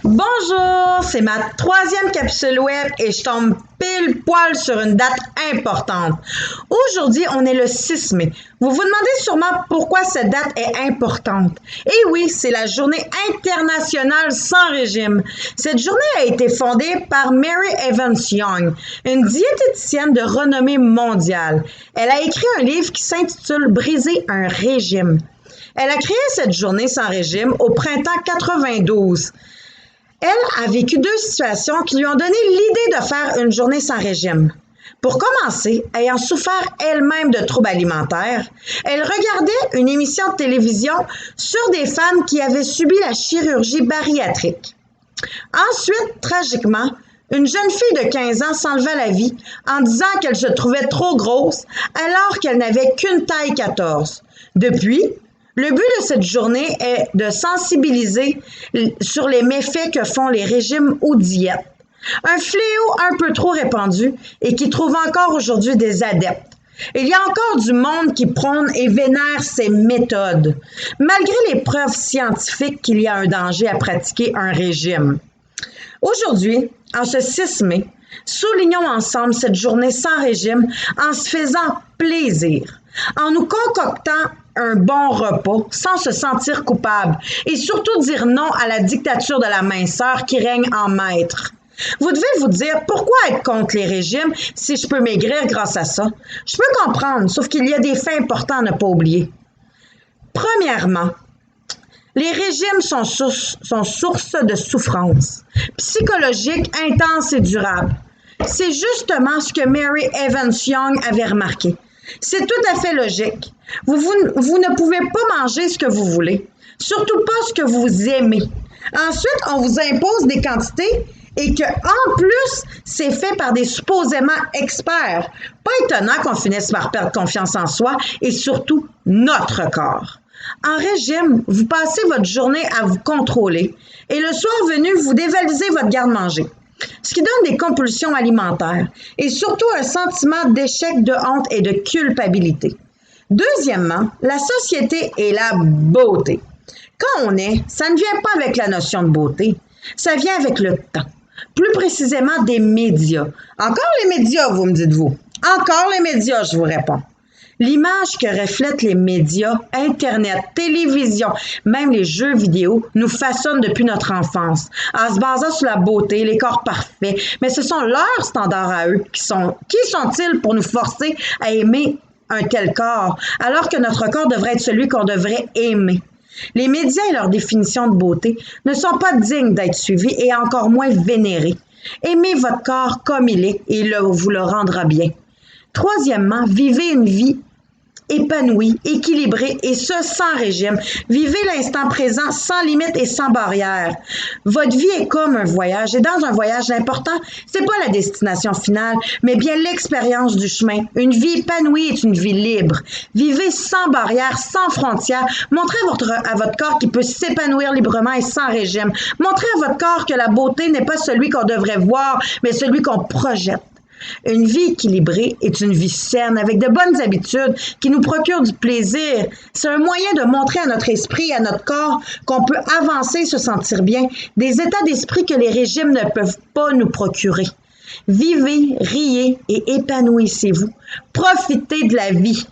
Bonjour, c'est ma troisième capsule web et je tombe pile poil sur une date importante. Aujourd'hui, on est le 6 mai. Vous vous demandez sûrement pourquoi cette date est importante. Et oui, c'est la journée internationale sans régime. Cette journée a été fondée par Mary Evans Young, une diététicienne de renommée mondiale. Elle a écrit un livre qui s'intitule Briser un régime. Elle a créé cette journée sans régime au printemps 92. Elle a vécu deux situations qui lui ont donné l'idée de faire une journée sans régime. Pour commencer, ayant souffert elle-même de troubles alimentaires, elle regardait une émission de télévision sur des femmes qui avaient subi la chirurgie bariatrique. Ensuite, tragiquement, une jeune fille de 15 ans s'enleva la vie en disant qu'elle se trouvait trop grosse alors qu'elle n'avait qu'une taille 14. Depuis, le but de cette journée est de sensibiliser sur les méfaits que font les régimes ou diètes. Un fléau un peu trop répandu et qui trouve encore aujourd'hui des adeptes. Il y a encore du monde qui prône et vénère ces méthodes, malgré les preuves scientifiques qu'il y a un danger à pratiquer un régime. Aujourd'hui, en ce 6 mai, soulignons ensemble cette journée sans régime en se faisant plaisir, en nous concoctant un bon repas sans se sentir coupable et surtout dire non à la dictature de la minceur qui règne en maître. Vous devez vous dire pourquoi être contre les régimes si je peux maigrir grâce à ça. Je peux comprendre, sauf qu'il y a des faits importants à ne pas oublier. Premièrement, les régimes sont source de souffrance psychologique intense et durable. C'est justement ce que Mary Evans Young avait remarqué. C'est tout à fait logique. Vous ne pouvez pas manger ce que vous voulez, surtout pas ce que vous aimez. Ensuite, on vous impose des quantités et que, en plus, c'est fait par des supposément experts. Pas étonnant qu'on finisse par perdre confiance en soi et surtout notre corps. En régime, vous passez votre journée à vous contrôler et le soir venu, vous dévalisez votre garde-manger, ce qui donne des compulsions alimentaires et surtout un sentiment d'échec, de honte et de culpabilité. Deuxièmement, la société et la beauté. Quand on est, ça ne vient pas avec la notion de beauté, ça vient avec le temps. Plus précisément des médias. Encore les médias, vous me dites-vous. Encore les médias, je vous réponds. L'image que reflètent les médias, Internet, télévision, même les jeux vidéo, nous façonnent depuis notre enfance, en se basant sur la beauté, les corps parfaits. Mais ce sont leurs standards à eux. Qui sont-ils pour nous forcer à aimer un tel corps, alors que notre corps devrait être celui qu'on devrait aimer? Les médias et leur définition de beauté ne sont pas dignes d'être suivis et encore moins vénérés. Aimez votre corps comme il est et vous le rendra bien. Troisièmement, vivez une vie épanouie, équilibrée et ce sans régime. Vivez l'instant présent sans limite et sans barrière. Votre vie est comme un voyage et dans un voyage, l'important, c'est pas la destination finale, mais bien l'expérience du chemin. Une vie épanouie est une vie libre. Vivez sans barrière, sans frontières. Montrez à votre corps qu'il peut s'épanouir librement et sans régime. Montrez à votre corps que la beauté n'est pas celui qu'on devrait voir, mais celui qu'on projette. Une vie équilibrée est une vie saine avec de bonnes habitudes qui nous procurent du plaisir. C'est un moyen de montrer à notre esprit et à notre corps qu'on peut avancer et se sentir bien, des états d'esprit que les régimes ne peuvent pas nous procurer. Vivez, riez et épanouissez-vous. Profitez de la vie.